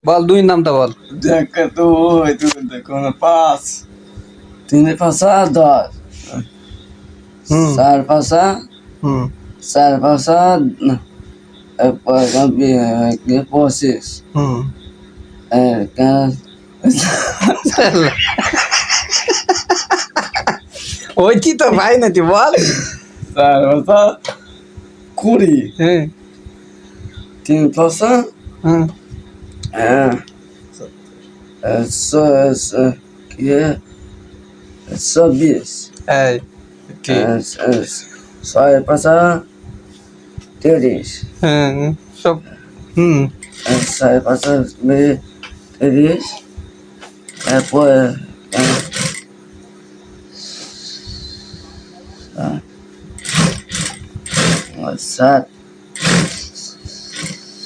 বল দুই নামটা বল। দেখ তো দেখো না 5 3 5 10 হুম 4 5 হুম 4 5 25 হুম ওই কি তো ভাই না তুই বল। 4 5 20 হ্যাঁ 3 5 হ্যাঁ Sabis. এই ঠিক। 6 5 30. হ্যাঁ সব হুম 6 5 30. Después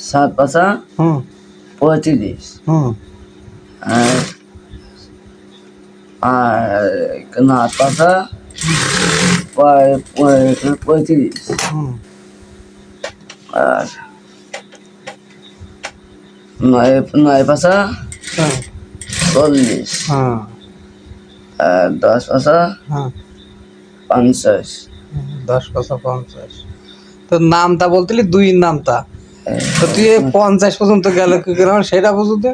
7 5 হুম 35. হুম Kena pasa 35. হুম আর 9 pasa হ্যাঁ 40. হ্যাঁ আর 10 pasa হ্যাঁ 50. 10 5 50। তোর নামটা বলতিলি দুই নামটা, তো তুই 50 পর্যন্ত গেল কি করে আমার সেটা বুঝতে।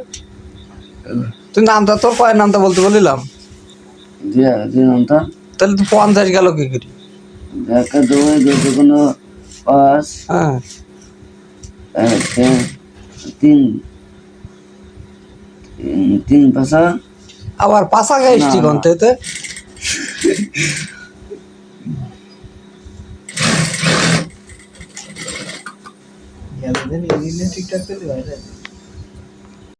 তুই নামটা তোর কয় নামটা বলতে বলিলাম, দিনটা তাহলে তুই 50 গেল কি করি। দেখা দুই দুই কোনো 5 হ্যাঁ 3 3 pasa আবার পাশা গাইস না, ঠিক না। অন্তেতে। ঠিকঠাক